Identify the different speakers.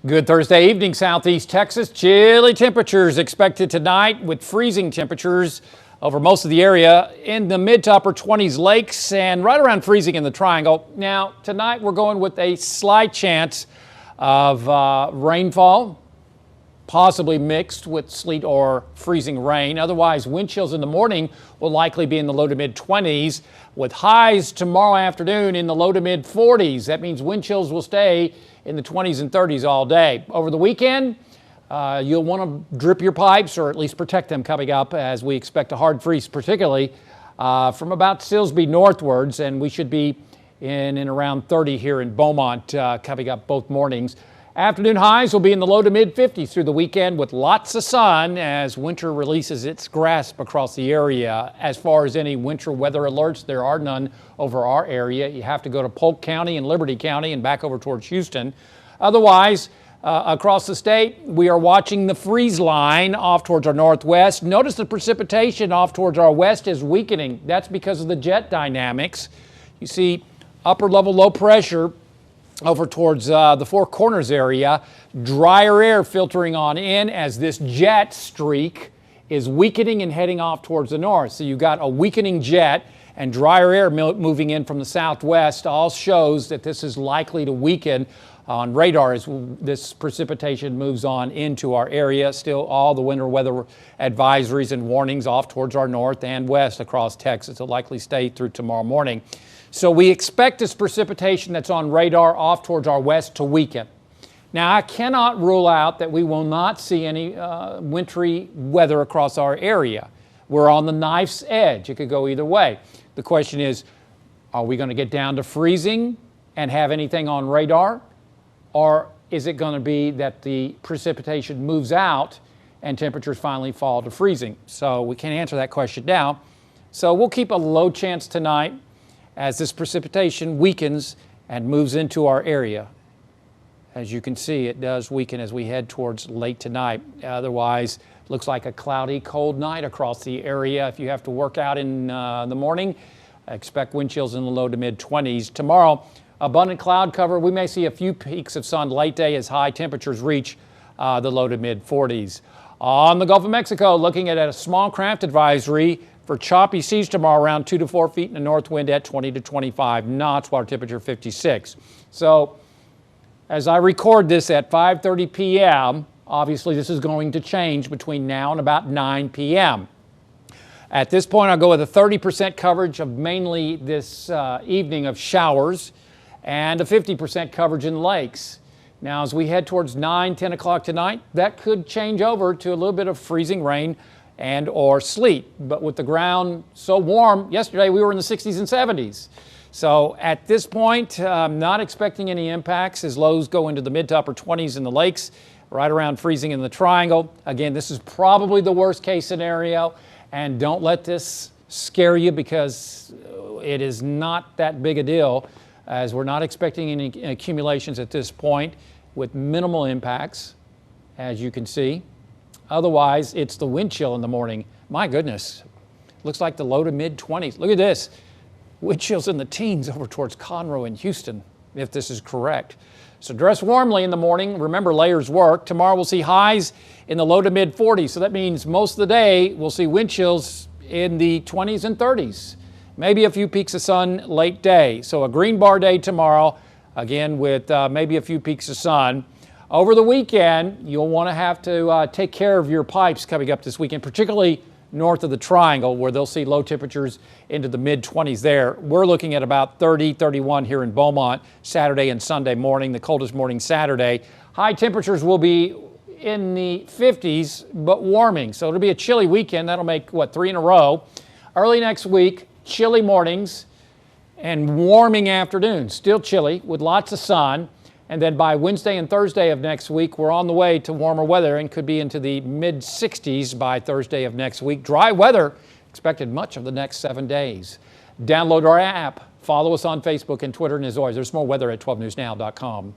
Speaker 1: Good Thursday evening, Southeast Texas. Chilly temperatures expected tonight with freezing temperatures over most of the area in the mid to upper 20s lakes and right around freezing in the Triangle. Now, tonight we're going with a slight chance of rainfall, possibly mixed with sleet or freezing rain. Otherwise, wind chills in the morning will likely be in the low to mid 20s with highs tomorrow afternoon in the low to mid 40s. That means wind chills will stay in the 20s and 30s all day. Over the weekend, you'll want to drip your pipes or at least protect them coming up as we expect a hard freeze, particularly from about Silsbee northwards, and we should be in and around 30 here in Beaumont coming up both mornings. Afternoon highs will be in the low to mid 50s through the weekend with lots of sun as winter releases its grasp across the area. As far as any winter weather alerts, there are none over our area. You have to go to Polk County and Liberty County and back over towards Houston. Otherwise, across the state, we are watching the freeze line off towards our northwest. Notice the precipitation off towards our west is weakening. That's because of the jet dynamics. You see upper level low pressure over towards the Four Corners area, drier air filtering on in as this jet streak is weakening and heading off towards the north. So you've got a weakening jet and drier air moving in from the southwest. All shows that this is likely to weaken on radar as this precipitation moves on into our area. Still all the winter weather advisories and warnings off towards our north and west across Texas will likely stay through tomorrow morning. So we expect this precipitation that's on radar off towards our west to weaken. Now, I cannot rule out that we will not see any wintry weather across our area. We're on the knife's edge. It could go either way. The question is, are we going to get down to freezing and have anything on radar? Or is it going to be that the precipitation moves out and temperatures finally fall to freezing? So we can't answer that question now. So we'll keep a low chance tonight as this precipitation weakens and moves into our area. As you can see, it does weaken as we head towards late tonight. Otherwise, looks like a cloudy, cold night across the area. If you have to work out in the morning, expect wind chills in the low to mid 20s. Tomorrow, abundant cloud cover. We may see a few peaks of sun late day as high temperatures reach the low to mid 40s. On the Gulf of Mexico, looking at a small craft advisory for choppy seas tomorrow, around 2 to 4 feet in the north wind at 20 to 25 knots, water temperature 56. So as I record this at 5:30 p.m., obviously this is going to change between now and about 9 p.m. At this point, I'll go with a 30% coverage of mainly this evening of showers and a 50% coverage in lakes. Now, as we head towards 9, 10 o'clock tonight, that could change over to a little bit of freezing rain and or sleet. But with the ground so warm, yesterday we were in the 60s and 70s. So at this point, I'm not expecting any impacts as lows go into the mid to upper 20s in the lakes, right around freezing in the Triangle. Again, this is probably the worst case scenario, and don't let this scare you because it is not that big a deal, as we're not expecting any accumulations at this point with minimal impacts, as you can see. Otherwise, it's the wind chill in the morning. My goodness, looks like the low to mid 20s. Look at this, wind chills in the teens over towards Conroe and Houston, if this is correct. So dress warmly in the morning. Remember, layers work. Tomorrow we'll see highs in the low to mid 40s. So that means most of the day we'll see wind chills in the 20s and 30s. Maybe a few peaks of sun late day. So a green bar day tomorrow, again with maybe a few peaks of sun. Over the weekend, you'll want to have to take care of your pipes coming up this weekend, particularly north of the Triangle, where they'll see low temperatures into the mid 20s there. We're looking at about 30, 31 here in Beaumont, Saturday and Sunday morning, the coldest morning Saturday. High temperatures will be in the 50s, but warming. So it'll be a chilly weekend. That'll make, 3 in a row. Early next week, chilly mornings and warming afternoons. Still chilly with lots of sun. And then by Wednesday and Thursday of next week, we're on the way to warmer weather and could be into the mid 60s by Thursday of next week. Dry weather expected much of the next 7 days. Download our app, follow us on Facebook and Twitter, and as always, there's more weather at 12newsnow.com.